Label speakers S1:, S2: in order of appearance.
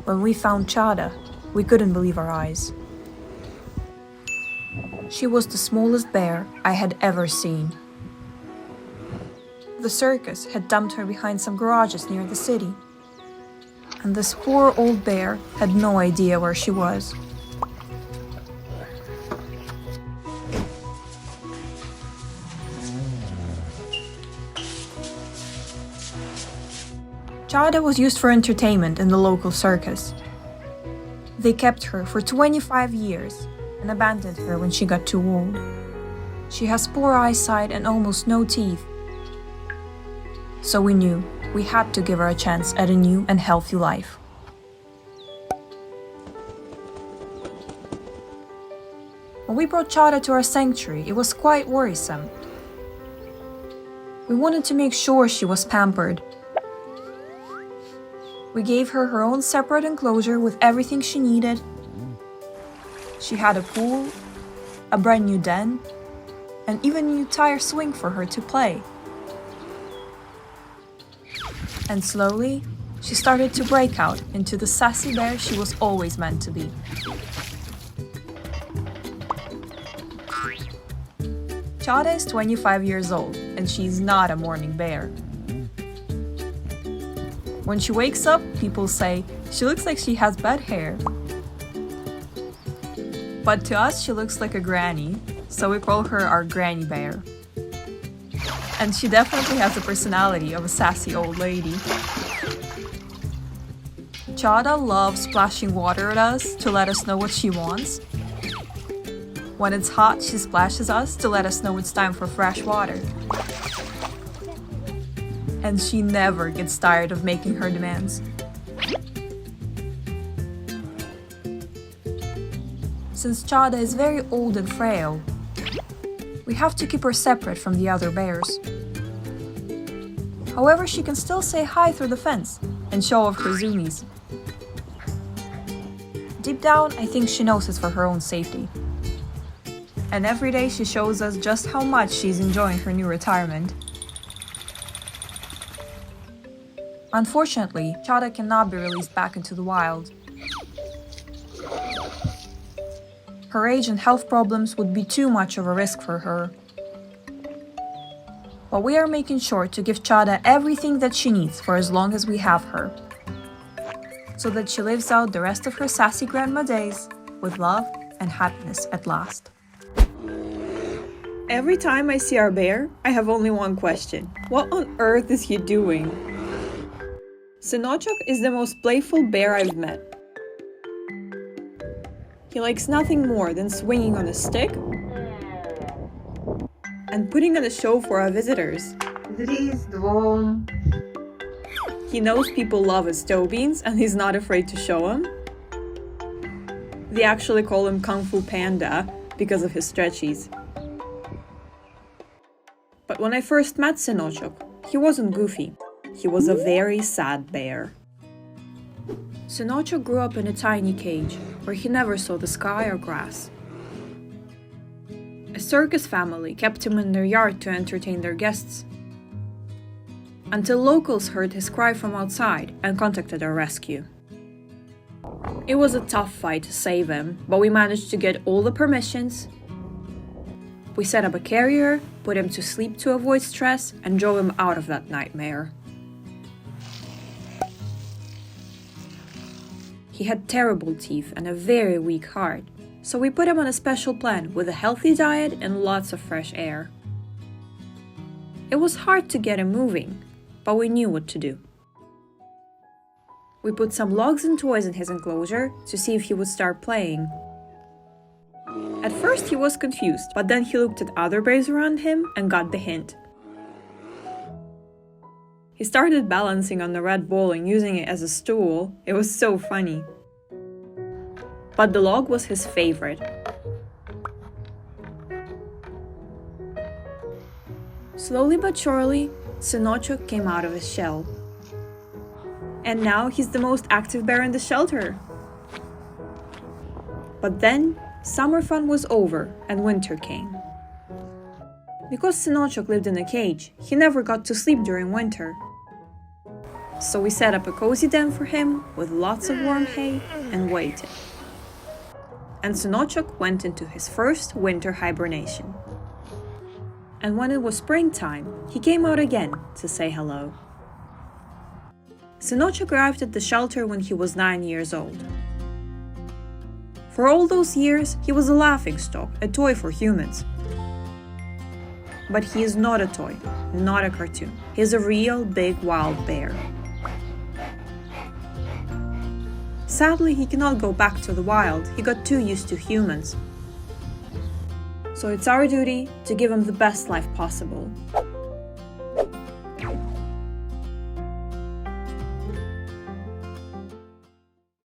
S1: When we found Chada, we couldn't believe our eyes. She was the smallest bear I had ever seen. The circus had dumped her behind some garages near the city, and this poor old bear had no idea where she was. Chada was used for entertainment in the local circus. They kept her for 25 years and abandoned her when she got too old. She has poor eyesight and almost no teeth. So we knew we had to give her a chance at a new and healthy life. When we brought Chada to our sanctuary, it was quite worrisome. We wanted to make sure she was pampered. We gave her her own separate enclosure with everything she needed. She had a pool, a brand new den, and even a new tire swing for her to play. And slowly, she started to break out into the sassy bear she was always meant to be. Chada is 25 years old, and she's not a morning bear. When she wakes up, people say she looks like she has bad hair. But to us, she looks like a granny, so we call her our granny bear. And she definitely has the personality of a sassy old lady. Chada loves splashing water at us to let us know what she wants. When it's hot, she splashes us to let us know it's time for fresh water. And she never gets tired of making her demands. Since Chada is very old and frail, we have to keep her separate from the other bears. However, she can still say hi through the fence and show off her zoomies. Deep down, I think she knows it's for her own safety. And every day she shows us just how much she's enjoying her new retirement. Unfortunately, Chada cannot be released back into the wild. Her age and health problems would be too much of a risk for her. But we are making sure to give Chada everything that she needs for as long as we have her, so that she lives out the rest of her sassy grandma days with love and happiness at last.
S2: Every time I see our bear, I have only one question. What on earth is he doing? Sinochok is the most playful bear I've met. He likes nothing more than swinging on a stick and putting on a show for our visitors. He knows people love his toe beans and he's not afraid to show them. They actually call him Kung Fu Panda because of his stretchies. But when I first met Sinochok, he wasn't goofy. He was a very sad bear. Sinochok grew up in a tiny cage where he never saw the sky or grass. A circus family kept him in their yard to entertain their guests, until locals heard his cry from outside and contacted our rescue. It was a tough fight to save him, but we managed to get all the permissions. We set up a carrier, put him to sleep to avoid stress, and drove him out of that nightmare. He had terrible teeth and a very weak heart, so we put him on a special plan with a healthy diet and lots of fresh air. It was hard to get him moving, but we knew what to do. We put some logs and toys in his enclosure to see if he would start playing. At first he was confused, but then he looked at other bears around him and got the hint. He started balancing on the red ball and using it as a stool. It was so funny. But the log was his favorite. Slowly but surely, Sinochok came out of his shell. And now he's the most active bear in the shelter. But then, summer fun was over and winter came. Because Sinochok lived in a cage, he never got to sleep during winter. So we set up a cozy den for him with lots of warm hay and waited. And Synochok went into his first winter hibernation. And when it was springtime, he came out again to say hello. Synochok arrived at the shelter when he was 9 years old. For all those years, he was a laughingstock, a toy for humans. But he is not a toy, not a cartoon. He is a real big wild bear. Sadly, he cannot go back to the wild. He got too used to humans. So it's our duty to give him the best life possible.